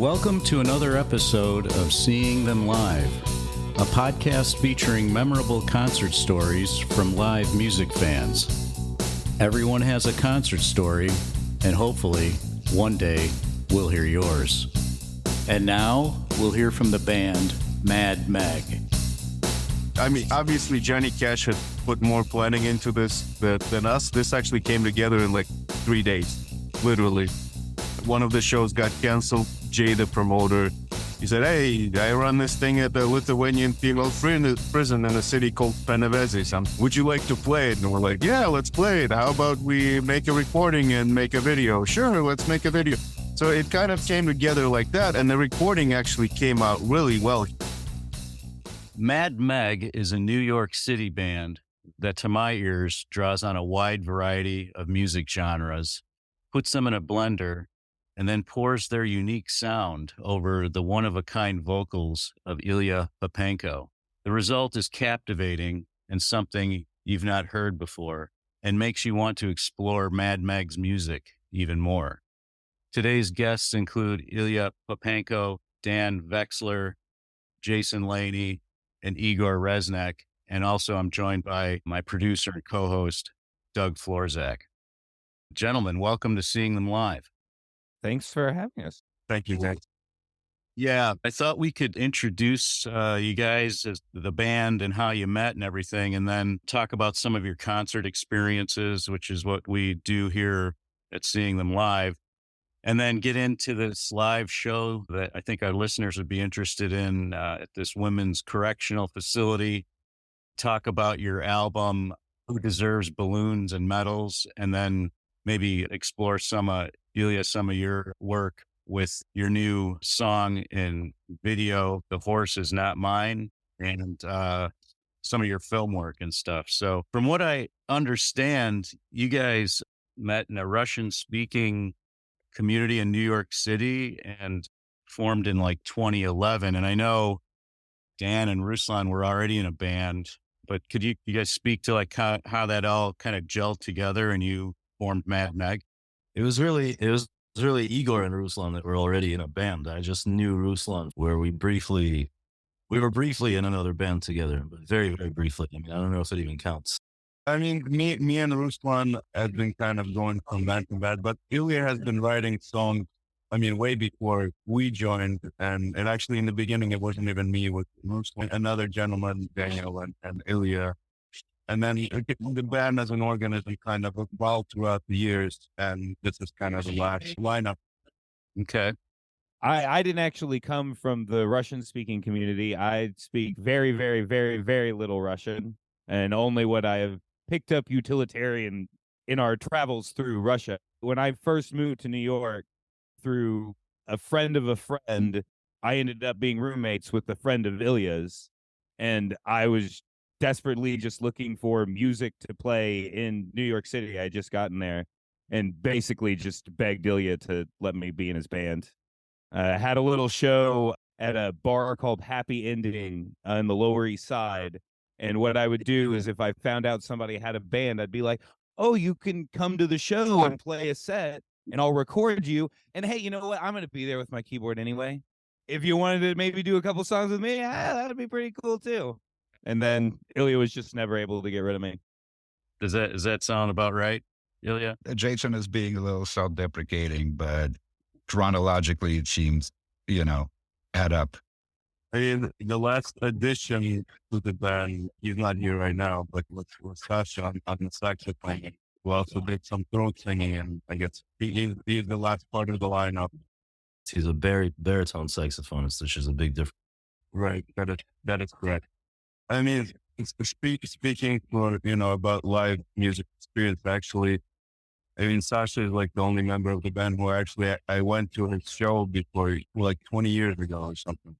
Welcome to another episode of Seeing Them Live, a podcast featuring memorable concert stories from live music fans. Everyone has a concert story, and hopefully, one day, we'll hear yours. And now, we'll hear from the band Mad Meg. I mean, obviously, Johnny Cash had put more planning into this than us. This actually came together in like 3 days, literally. One of the shows got canceled. Jay, the promoter, he said, "Hey, I run this thing at the Lithuanian female prison in a city called Panevėžys. Would you like to play it?" And we're like, "Yeah, let's play it. How about we make a recording and make a video?" "Sure, let's make a video." So it kind of came together like that, and the recording actually came out really well. Mad Meg is a New York City band that, to my ears, draws on a wide variety of music genres, puts them in a blender, and then pours their unique sound over the one-of-a-kind vocals of Ilya Popenko. The result is captivating and something you've not heard before, and makes you want to explore Mad Meg's music even more. Today's guests include Ilya Popenko, Dan Vexler, Jason Laney, and Igor Reznik, and also I'm joined by my producer and co-host, Doug Florzak. Gentlemen, welcome to Seeing Them Live. Thanks for having us. Thank you, guys. Yeah, I thought we could introduce you guys as the band and how you met and everything, and then talk about some of your concert experiences, which is what we do here at Seeing Them Live, and then get into this live show that I think our listeners would be interested in at this women's correctional facility. Talk about your album, Who Deserves Balloons and Medals, and then maybe explore Ilya, some of your work with your new song and video, The Horse Is Not Mine, and some of your film work and stuff. So from what I understand, you guys met in a Russian-speaking community in New York City and formed in like 2011. And I know Dan and Ruslan were already in a band, but could you guys speak to like how that all kind of gelled together and you formed Mad Meg? It was really Igor and Ruslan that were already in a band. I just knew Ruslan where we were briefly in another band together, but very, very briefly. I mean, I don't know if it even counts. I mean, me and Ruslan have been kind of going from band to band, but Ilya has been writing songs, I mean, way before we joined. And actually in the beginning, it wasn't even me, it was Ruslan, another gentleman, Daniel and Ilya. And then the band as an organism kind of evolved throughout the years. And this is kind of the last lineup. Okay. I didn't actually come from the Russian-speaking community. I speak very, very, very, very little Russian, and only what I have picked up utilitarian in our travels through Russia. When I first moved to New York through a friend of a friend, I ended up being roommates with a friend of Ilya's, and I was desperately just looking for music to play in New York City. I had just gotten there and basically just begged Ilya to let me be in his band. I had a little show at a bar called Happy Ending on the Lower East Side. And what I would do is if I found out somebody had a band, I'd be like, "Oh, you can come to the show and play a set and I'll record you. And hey, you know what? I'm going to be there with my keyboard anyway. If you wanted to maybe do a couple songs with me, that'd be pretty cool too." And then Ilya was just never able to get rid of me. Does that sound about right, Ilya? Jason is being a little self-deprecating, but chronologically it seems, add up. I mean, the last addition to the band, he's not here right now, but was Sasha on the saxophone, who also did some throat singing, and I guess he's the last part of the lineup. He's a baritone saxophonist, which is a big difference. Right, that is correct. I mean, speaking about live music experience, actually, I mean, Sasha is like the only member of the band who actually I went to his show before, like 20 years ago or something.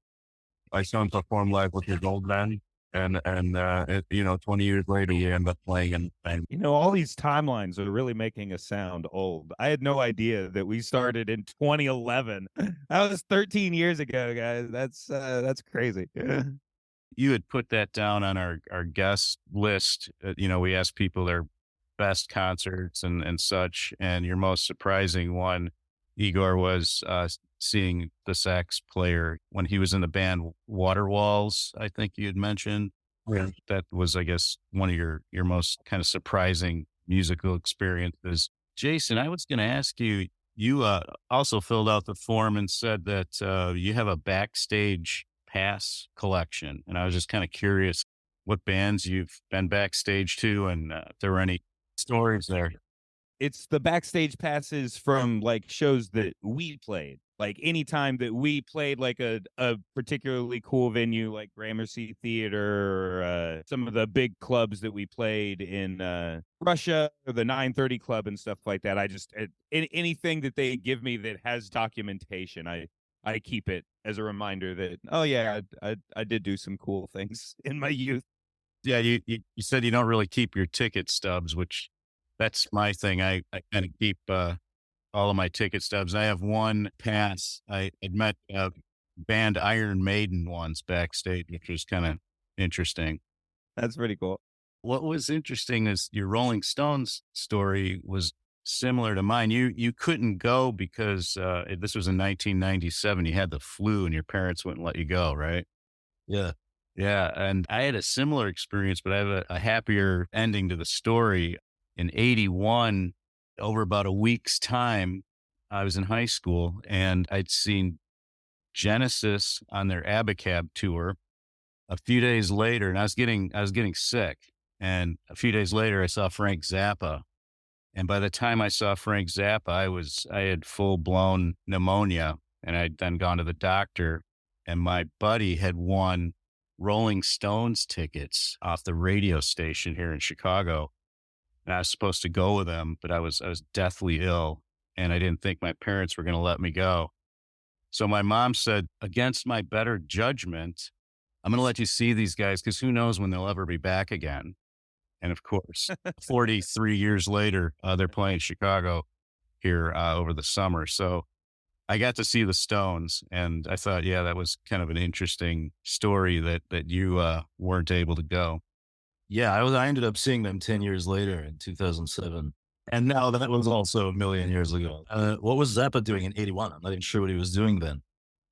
I saw him perform live with his old band, and 20 years later, he ended up playing in the band. All these timelines are really making us sound old. I had no idea that we started in 2011. That was 13 years ago, guys. That's crazy. You had put that down on our guest list. We asked people their best concerts and such, and your most surprising one, Igor, was seeing the sax player when he was in the band Waterwalls, I think you had mentioned. Yeah. That was, I guess, one of your most kind of surprising musical experiences. Jason, I was going to ask you, you also filled out the form and said that you have a backstage pass collection. And I was just kind of curious what bands you've been backstage to and if there were any stories there. It's the backstage passes from like shows that we played. Like anytime that we played like a particularly cool venue like Gramercy Theater or some of the big clubs that we played in Russia or the 930 Club and stuff like that. I just anything that they give me that has documentation, I keep it as a reminder that, oh yeah, I did do some cool things in my youth. Yeah, you said you don't really keep your ticket stubs, which that's my thing. I kind of keep all of my ticket stubs. I have one pass. I had met band Iron Maiden once backstage, which was kind of interesting. That's pretty cool. What was interesting is your Rolling Stones story was similar to mine. You couldn't go because this was in 1997. You had the flu and your parents wouldn't let you go, right? Yeah. Yeah, and I had a similar experience, but I have a happier ending to the story. In 81, over about a week's time, I was in high school and I'd seen Genesis on their Abacab tour. A few days later, and I was getting sick. And a few days later, I saw Frank Zappa. And by the time I saw Frank Zappa, I had full blown pneumonia, and I'd then gone to the doctor. And my buddy had won Rolling Stones tickets off the radio station here in Chicago. And I was supposed to go with him, but I was deathly ill, and I didn't think my parents were going to let me go. So my mom said, against my better judgment, I'm going to let you see these guys because who knows when they'll ever be back again. And of course, 43 years later, they're playing Chicago here over the summer. So I got to see the Stones, and I thought, yeah, that was kind of an interesting story that you weren't able to go. Yeah, I ended up seeing them 10 years later in 2007. And now that was also a million years ago. What was Zappa doing in 81? I'm not even sure what he was doing then.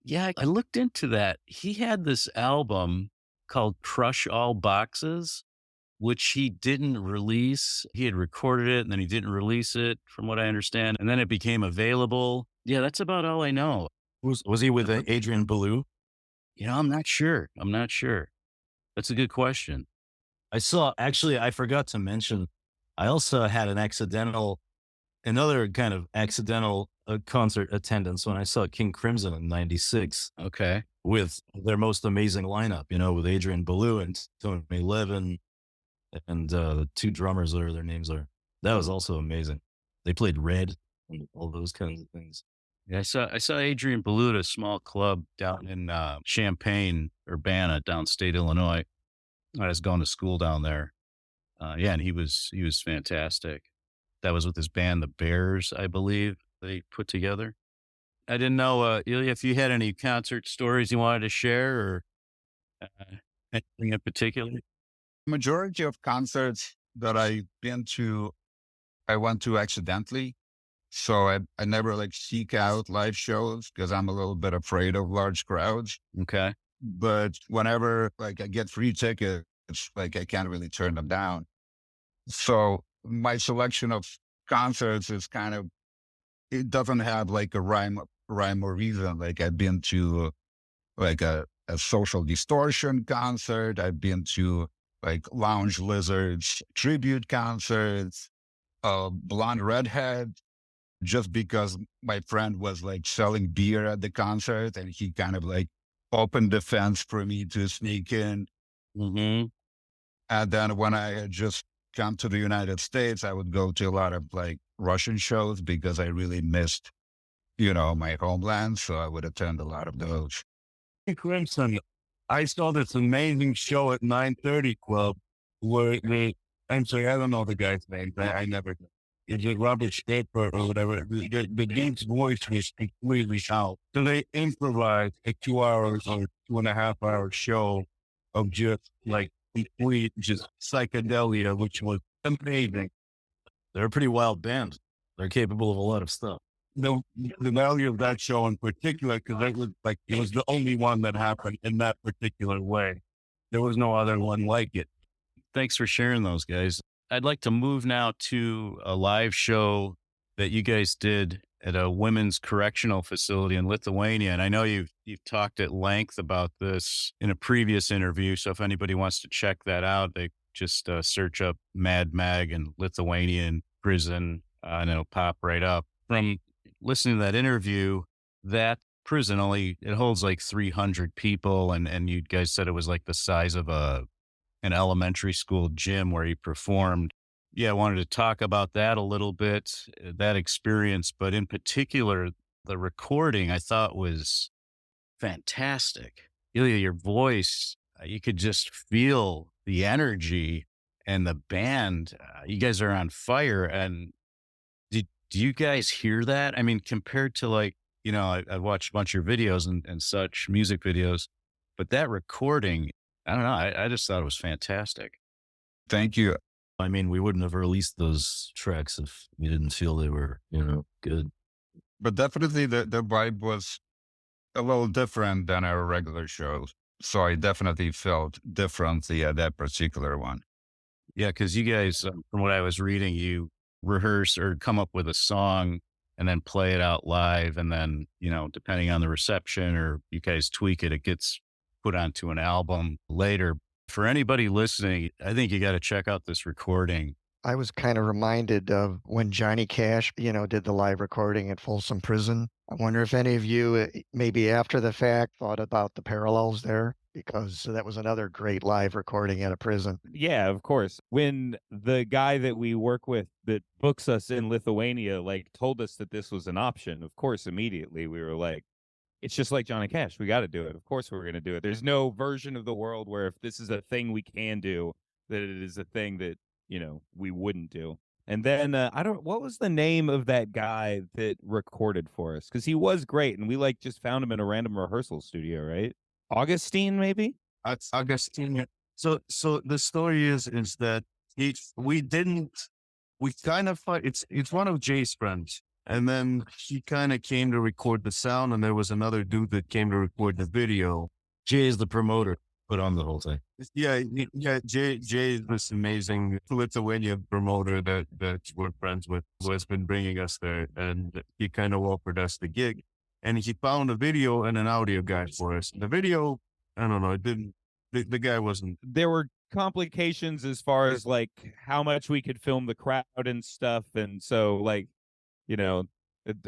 Yeah, I looked into that. He had this album called Crush All Boxes, which he didn't release. He had recorded it and then he didn't release it, from what I understand. And then it became available. Yeah, that's about all I know. Was he with Adrian Belew? I'm not sure. That's a good question. I forgot to mention, I also had another kind of accidental concert attendance when I saw King Crimson in 96 Okay. with their most amazing lineup, with Adrian Belew and Tony Levin and the two drummers, whatever their names are. That was also amazing. They played Red and all those kinds of things. Yeah, I saw Adrian Belew at a small club down in Champaign, Urbana, downstate Illinois. I was going to school down there. Yeah, and he was fantastic. That was with his band, the Bears, I believe they put together. I didn't know, Ilya, if you had any concert stories you wanted to share or anything in particular. Majority of concerts that I've been to, I went to accidentally. So I never like seek out live shows because I'm a little bit afraid of large crowds. Okay. But whenever like I get free tickets, like I can't really turn them down. So my selection of concerts is kind of, it doesn't have like a rhyme or reason. Like I've been to like a Social Distortion concert. I've been to like Lounge Lizards tribute concerts, Blonde Redhead, just because my friend was like selling beer at the concert and he kind of like opened the fence for me to sneak in. Mm-hmm. And then when I had just come to the United States, I would go to a lot of like Russian shows because I really missed, my homeland. So I would attend a lot of those. Crimson, I saw this amazing show at 930 Club where I'm sorry, I don't know the guy's name. I never, is it Robert Staper or whatever? The game's voice was completely out. So they improvised a 2 hours or 2.5 hour show of just like complete, just psychedelia, which was amazing. They're a pretty wild band. They're capable of a lot of stuff. the value of that show in particular, because it was the only one that happened in that particular way. There was no other one like it. Thanks for sharing those, guys. I'd like to move now to a live show that you guys did at a women's correctional facility in Lithuania. And I know you've talked at length about this in a previous interview. So if anybody wants to check that out, they just search up Mad Meg and Lithuanian prison, and it'll pop right up. From listening to that interview, that prison it holds like 300 people. And you guys said it was like the size of an elementary school gym where you performed. Yeah, I wanted to talk about that a little bit, that experience, but in particular, the recording I thought was fantastic. Ilya, your voice, you could just feel the energy and the band. You guys are on fire. And do you guys hear that? I mean, compared to I've watched a bunch of your videos and such, music videos, but that recording, I don't know. I just thought it was fantastic. Thank you. I mean, we wouldn't have released those tracks if we didn't feel they were, good. But definitely the vibe was a little different than our regular shows. So I definitely felt differently at that particular one. Yeah, because you guys, from what I was reading, you rehearse or come up with a song and then play it out live. And then, depending on the reception or you guys tweak it, it gets put onto an album later. For anybody listening, I think you got to check out this recording. I was kind of reminded of when Johnny Cash, did the live recording at Folsom Prison. I wonder if any of you, maybe after the fact, thought about the parallels there, because that was another great live recording at a prison. Yeah, of course. When the guy that we work with that books us in Lithuania, told us that this was an option, of course, immediately we were like, it's just like Johnny Cash. We got to do it. Of course we're going to do it. There's no version of the world where if this is a thing we can do, that it is a thing that, we wouldn't do. And then what was the name of that guy that recorded for us? Because he was great. And we just found him in a random rehearsal studio, right? Augustine, maybe? That's Augustine. So the story is that we kind of, it's one of Jay's friends. And then he kind of came to record the sound, and there was another dude that came to record the video. Jay is the promoter, put on the whole thing. Yeah. Jay is this amazing Lithuanian promoter that we're friends with, who has been bringing us there, and he kind of offered us the gig. And he found a video and an audio guide for us. The video, I don't know, it didn't. The guy wasn't. There were complications as far as how much we could film the crowd and stuff, and so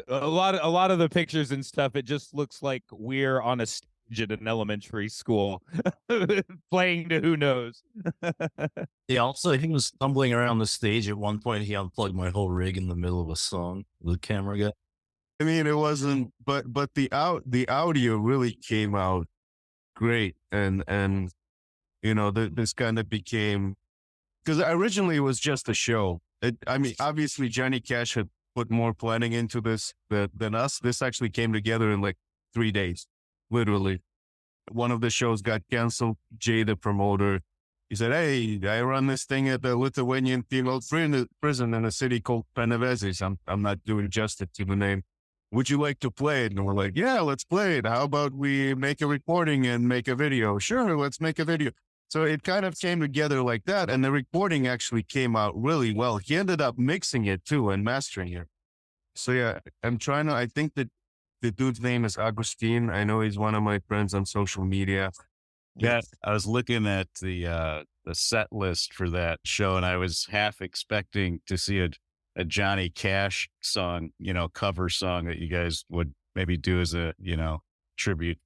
a lot of the pictures and stuff, it just looks like we're on a stage at an elementary school playing to who knows. Yeah, also, he was stumbling around the stage at one point. He unplugged my whole rig in the middle of a song, the camera guy. I mean, it wasn't, but the audio really came out great. And this kind of became, because originally it was just a show. Obviously Johnny Cash had put more planning into this than us. This actually came together in 3 days, literally. One of the shows got canceled. Jay, the promoter, he said, "Hey, I run this thing at the Lithuanian female prison in a city called Panevėžys. I'm not doing justice to the name. Would you like to play it?" And we're like, "Yeah, let's play it. How about we make a recording and make a video?" "Sure, let's make a video." So it kind of came together like that. And the recording actually came out really well. He ended up mixing it too and mastering it. So yeah, I think that the dude's name is Augustine. I know he's one of my friends on social media. Yeah, I was looking at the set list for that show, and I was half expecting to see a Johnny Cash song, cover song that you guys would maybe do as a, tribute.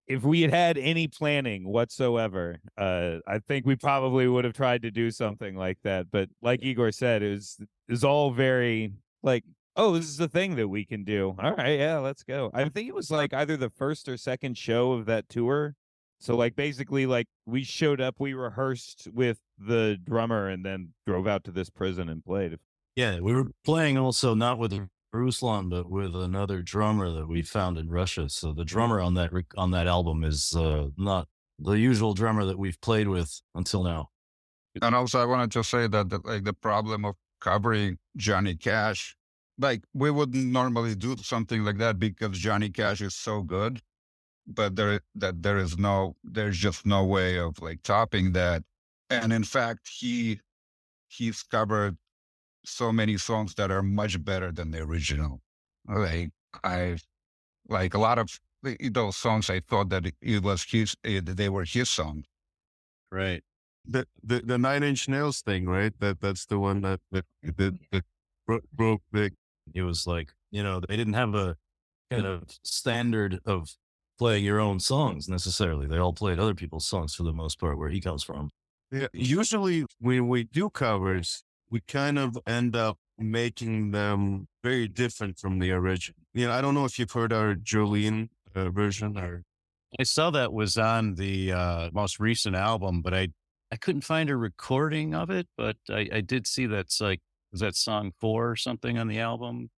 If we had had any planning whatsoever, I think we probably would have tried to do something like that. But like Igor said, it was all very oh, this is the thing that we can do. All right, yeah, let's go. I think it was either the first or second show of that tour. So basically we showed up, we rehearsed with the drummer, and then drove out to this prison and played. Yeah, we were playing also not with Ruslan, but with another drummer that we found in Russia. So the drummer on that album is not the usual drummer that we've played with until now. And also I wanted to say that the problem of covering Johnny Cash like we wouldn't normally do something like that because Johnny Cash is so good, but there's just no way of like topping that. And in fact, he's covered so many songs that are much better than the original. Like I like a lot of those songs, I thought that they were his songs. Right. The Nine Inch Nails thing, right? That's the one that broke big. It was like, they didn't have a kind of standard of playing your own songs necessarily. They all played other people's songs for the most part, where he comes from. Yeah, usually when we do covers, we kind of end up making them very different from the original. I don't know if you've heard our Jolene version or. I saw that was on the most recent album, but I couldn't find a recording of it, but I did see that's like, was that song 4 or something on the album?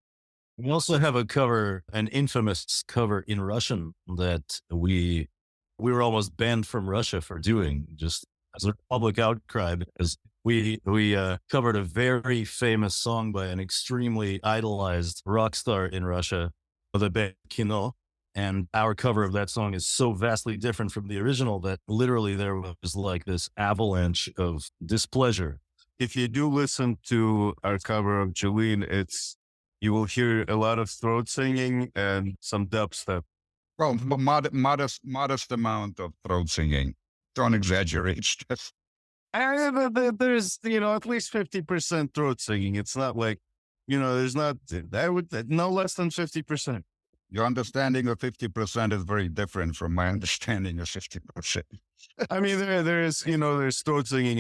We also have a cover, an infamous cover in Russian that we were almost banned from Russia for doing, just as a public outcry, because we covered a very famous song by an extremely idolized rock star in Russia, the band Kino. And our cover of that song is so vastly different from the original that literally there was like this avalanche of displeasure. If you do listen to our cover of Jolene, you will hear a lot of throat singing and some dubstep. Well, modest amount of throat singing. Don't exaggerate. Just There's at least 50% throat singing. It's not like there's not. I would no less than 50%. your understanding of 50% is very different from my understanding of 50%. I mean, there's throat singing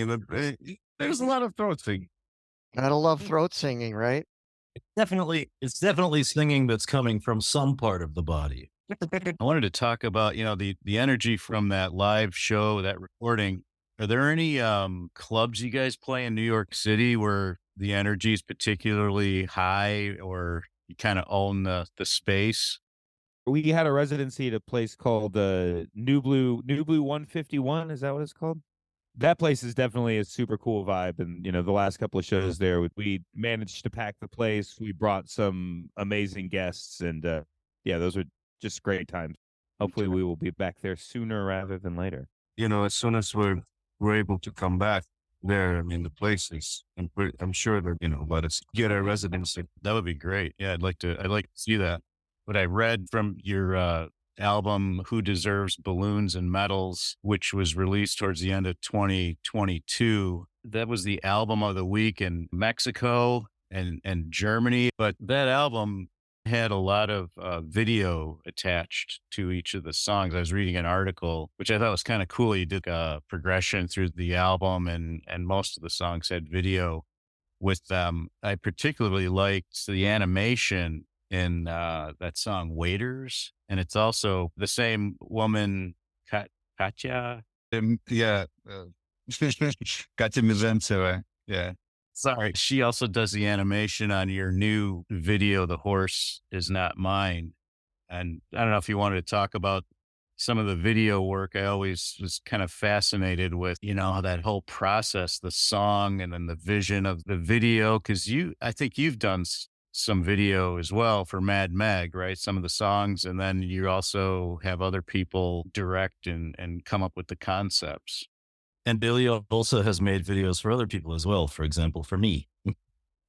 there's a lot of throat singing. Gotta love throat singing, right? It's definitely singing that's coming from some part of the body. I wanted to talk about, the energy from that live show, that recording. Are there any clubs you guys play in New York City where the energy is particularly high, or you kind of own the space? We had a residency at a place called New Blue 151. Is that what it's called? That place is definitely a super cool vibe. And, the last couple of shows there, we managed to pack the place. We brought some amazing guests, and those were just great times. Hopefully we will be back there sooner rather than later. As soon as we're able to come back there, I mean, the place is, I'm sure they're, let us get our residency. That would be great. Yeah, I'd like to see that. What I read from your album, Who Deserves Balloons and Medals, which was released towards the end of 2022, that was the album of the week in Mexico and Germany. But that album had a lot of video attached to each of the songs. I was reading an article, which I thought was kind of cool. You did a progression through the album, and most of the songs had video with them. I particularly liked the animation in that song Waiters, and it's also the same woman, Katya. Yeah. Katya Mizentsev. Yeah. Sorry. She also does the animation on your new video, The Horse Is Not Mine. And I don't know if you wanted to talk about some of the video work. I always was kind of fascinated with, that whole process, the song and then the vision of the video. Cause I think you've done some video as well for Mad Meg, right? Some of the songs. And then you also have other people direct and come up with the concepts. And Ilya also has made videos for other people as well. For example, for me.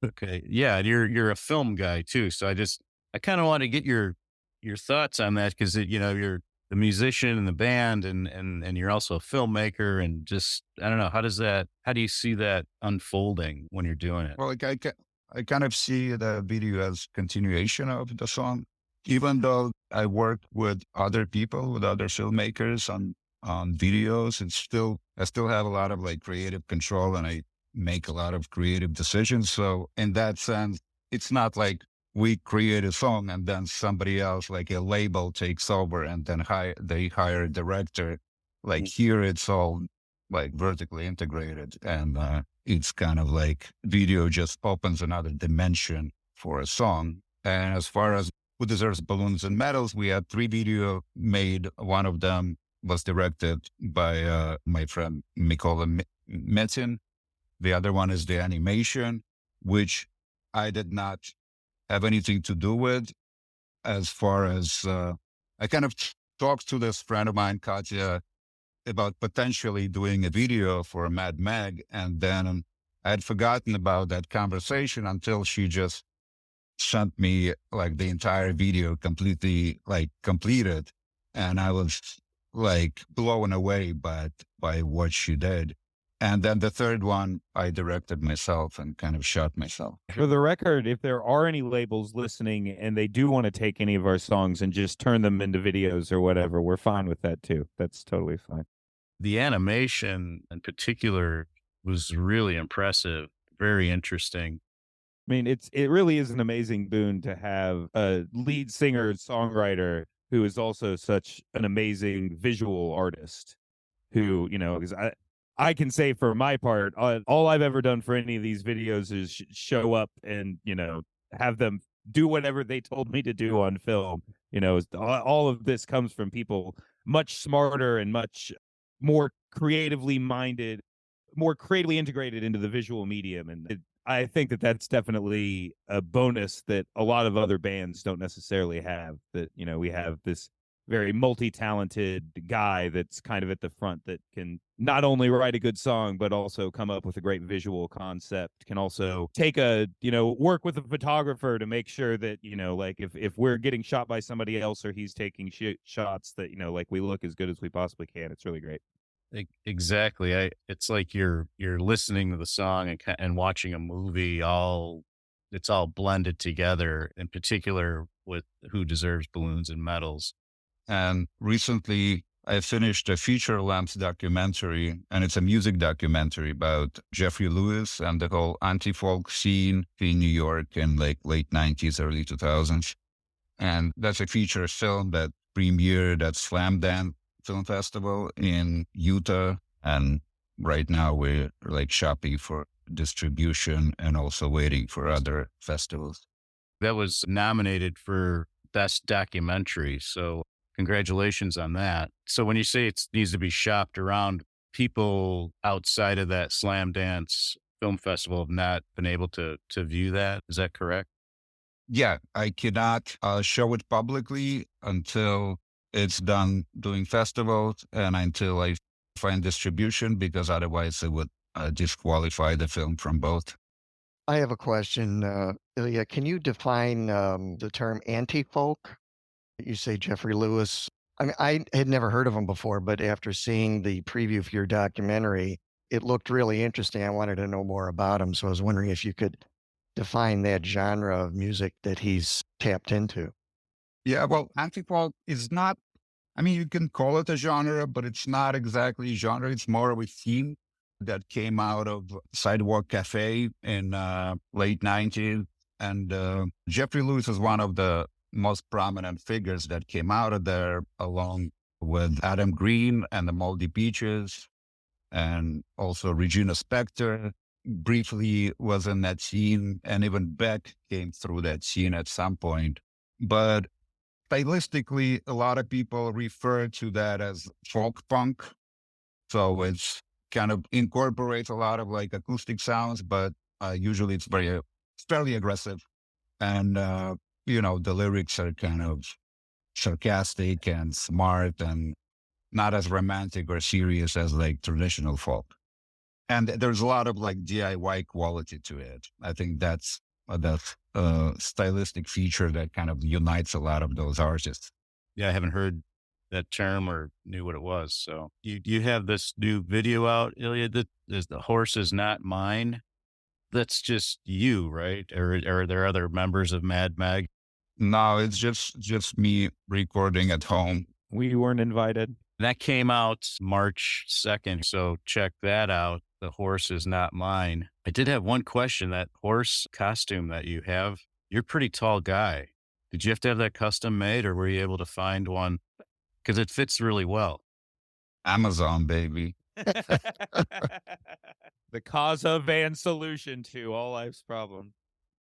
Okay. Yeah. You're a film guy too. So I kind of want to get your thoughts on that. Cause you're the musician in the band and you're also a filmmaker, and just, I don't know, how do you see that unfolding when you're doing it? Well, I kind of see the video as continuation of the song, even though I work with other people, with other filmmakers on videos. I still have a lot of like creative control, and I make a lot of creative decisions. So in that sense, it's not like we create a song and then somebody else, like a label, takes over and then they hire a director. Like here, it's all like vertically integrated, and it's kind of like video just opens another dimension for a song. And as far as Who Deserves Balloons and Medals, we had 3 video made. One of them was directed by my friend Mikola Metin. The other one is the animation, which I did not have anything to do with. As far as I kind of talked to this friend of mine, Katya, about potentially doing a video for Mad Meg. And then I had forgotten about that conversation until she just sent me like the entire video completely like completed. And I was like blown away by what she did. And then the third one, I directed myself and kind of shot myself. For the record, if there are any labels listening and they do want to take any of our songs and just turn them into videos or whatever, we're fine with that too. That's totally fine. The animation in particular was really impressive, very interesting. I mean, it really is an amazing boon to have a lead singer, songwriter who is also such an amazing visual artist who, because I can say for my part, all I've ever done for any of these videos is show up and, have them do whatever they told me to do on film. All of this comes from people much smarter and much more creatively minded, more creatively integrated into the visual medium. And I think that that's definitely a bonus that a lot of other bands don't necessarily have, that, we have this very multi-talented guy that's kind of at the front that can not only write a good song, but also come up with a great visual concept, can also take work with a photographer to make sure that, like if we're getting shot by somebody else or he's taking shots that, like we look as good as we possibly can. It's really great. Exactly. It's like you're listening to the song and watching a movie. It's all blended together. In particular, with Who Deserves Balloons and Medals. And recently, I finished a feature-length documentary, and it's a music documentary about Jeffrey Lewis and the whole anti-folk scene in New York in like late 90s, early 2000s. And that's a feature film that premiered at Slamdance Film Festival in Utah. And right now we're like shopping for distribution and also waiting for other festivals. That was nominated for Best Documentary. So congratulations on that. So when you say it needs to be shopped around, people outside of that Slamdance Film Festival have not been able to view that. Is that correct? Yeah, I cannot show it publicly until it's done doing festivals and until I find distribution, because otherwise it would disqualify the film from both. I have a question, Ilya. Can you define the term anti-folk? You say Jeffrey Lewis. I mean, I had never heard of him before, but after seeing the preview for your documentary, it looked really interesting. I wanted to know more about him, so I was wondering if you could define that genre of music that he's tapped into. Yeah, well, anti-folk is not, I mean, you can call it a genre, but it's not exactly a genre. It's more of a theme that came out of Sidewalk Cafe in late 90s. And Jeffrey Lewis is one of the most prominent figures that came out of there, along with Adam Green and the Moldy Peaches, and also Regina Spektor briefly was in that scene, and even Beck came through that scene at some point. But stylistically, a lot of people refer to that as folk punk. So it's kind of incorporates a lot of like acoustic sounds, but usually it's fairly aggressive. And the lyrics are kind of sarcastic and smart and not as romantic or serious as like traditional folk. And there's a lot of like DIY quality to it. I think that's the stylistic feature that kind of unites a lot of those artists. Yeah, I haven't heard that term or knew what it was. So you have this new video out, Ilya, that is The Horse Is Not Mine. That's just you, right? Or are there other members of Mad Meg? No, it's just me recording at home. We weren't invited. That came out March 2nd. So check that out. The Horse Is Not Mine. I did have one question. That horse costume that you have, you're a pretty tall guy. Did you have to have that custom made, or were you able to find one? Because it fits really well. Amazon, baby. The Casa van solution to all life's problems.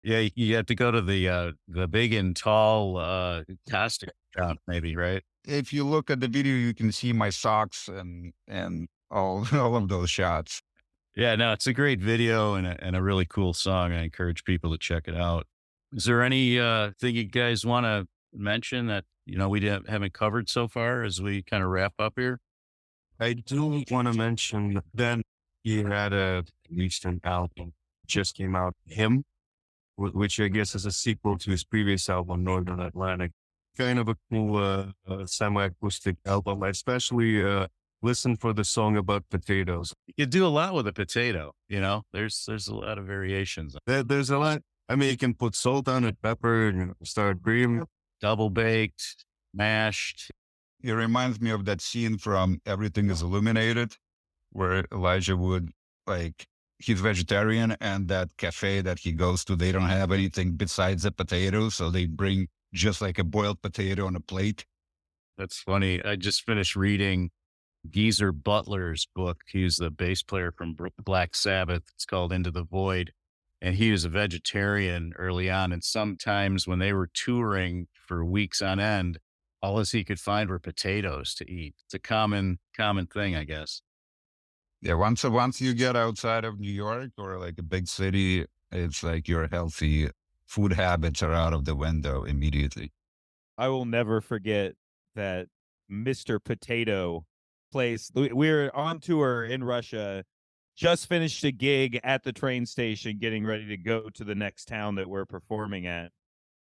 Yeah, you have to go to the big and tall costume shop, maybe, right? If you look at the video, you can see my socks and all of those shots. Yeah, no, it's a great video and a really cool song. I encourage people to check it out. Is there any thing you guys want to mention that, we haven't covered so far as we kind of wrap up here? I do want to mention then he had a recent album just came out, Him, which I guess is a sequel to his previous album, Northern Atlantic. Kind of a cool semi-acoustic album. I especially listen for the song about potatoes. You do a lot with a potato, there's a lot of variations. There's a lot. I mean, you can put salt on it, pepper, and sour cream. Double baked, mashed. It reminds me of that scene from Everything is Illuminated, where Elijah Wood, he's vegetarian, and that cafe that he goes to, they don't have anything besides the potatoes, so they bring just like a boiled potato on a plate. That's funny. I just finished reading Geezer Butler's book. He's the bass player from Black Sabbath. It's called Into the Void. And he was a vegetarian early on. And sometimes when they were touring for weeks on end, all as he could find were potatoes to eat. It's a common thing, I guess. Yeah, once you get outside of New York or like a big city, it's like your healthy food habits are out of the window immediately. I will never forget that Mr. Potato place. We were on tour in Russia, just finished a gig at the train station, getting ready to go to the next town that we're performing at.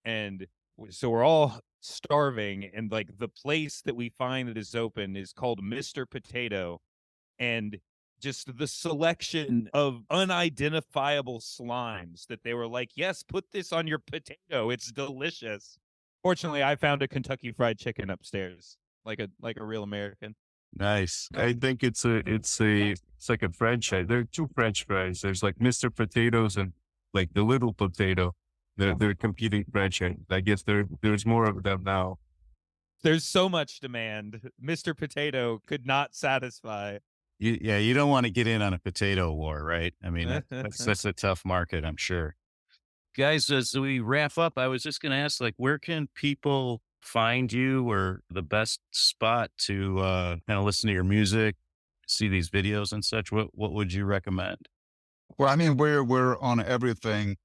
And so we're all starving. And the place that we find that is open is called Mr. Potato. And just the selection of unidentifiable slimes that they were like, yes, put this on your potato. It's delicious. Fortunately, I found a Kentucky Fried Chicken upstairs, like a real American. Nice. I think it's like a franchise. There are two French fries. There's like Mr. Potatoes and like the Little Potato. They're competing franchise. I guess there's more of them now. There's so much demand. Mr. Potato could not satisfy. You don't want to get in on a potato war, right? I mean, that's a tough market, I'm sure. Guys, as we wrap up, I was just going to ask, where can people find you, or the best spot to kind of listen to your music, see these videos and such? What would you recommend? Well, I mean, we're on everything,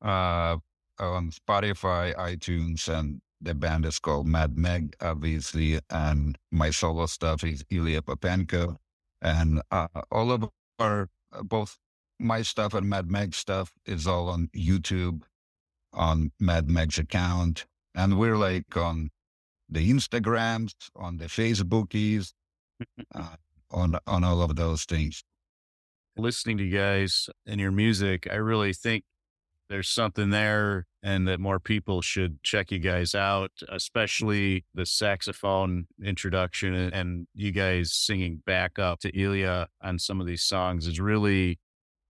on Spotify, iTunes, and the band is called Mad Meg, obviously, and my solo stuff is Ilya Popenko. And all of both my stuff and Mad Meg stuff is all on YouTube, on Mad Meg's account. And we're on the Instagrams, on the Facebookies, on all of those things. Listening to you guys and your music, I really think there's something there, and that more people should check you guys out, especially the saxophone introduction and you guys singing back up to Ilya on some of these songs is really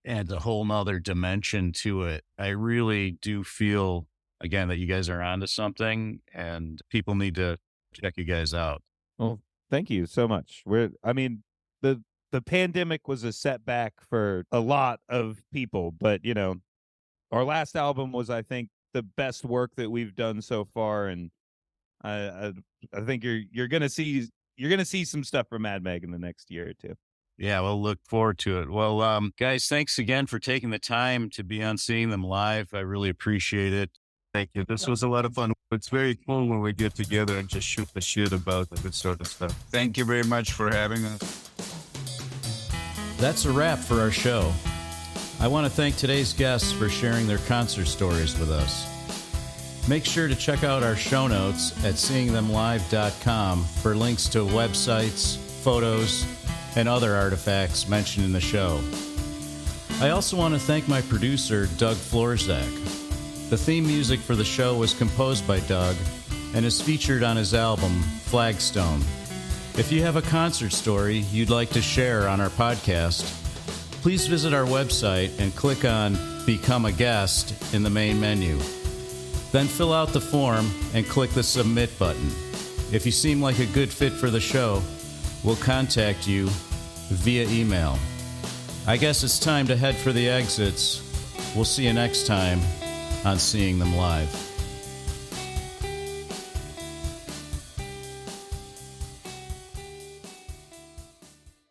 adds a whole nother dimension to it. I really do feel, again, that you guys are onto something, and people need to check you guys out. Well, thank you so much. The pandemic was a setback for a lot of people, but our last album was, I think, the best work that we've done so far, and I think you're gonna see some stuff from Mad Meg in the next year or two. Yeah, we'll look forward to it. Well, guys, thanks again for taking the time to be on Seeing Them Live. I really appreciate it. Thank you. This was a lot of fun. It's very cool when we get together and just shoot the shit about this sort of stuff. Thank you very much for having us. That's a wrap for our show. I want to thank today's guests for sharing their concert stories with us. Make sure to check out our show notes at seeingthemlive.com for links to websites, photos, and other artifacts mentioned in the show. I also want to thank my producer, Doug Florzak. The theme music for the show was composed by Doug and is featured on his album, Flagstone. If you have a concert story you'd like to share on our podcast, please visit our website and click on Become a Guest in the main menu. Then fill out the form and click the Submit button. If you seem like a good fit for the show, we'll contact you via email. I guess it's time to head for the exits. We'll see you next time on Seeing Them Live.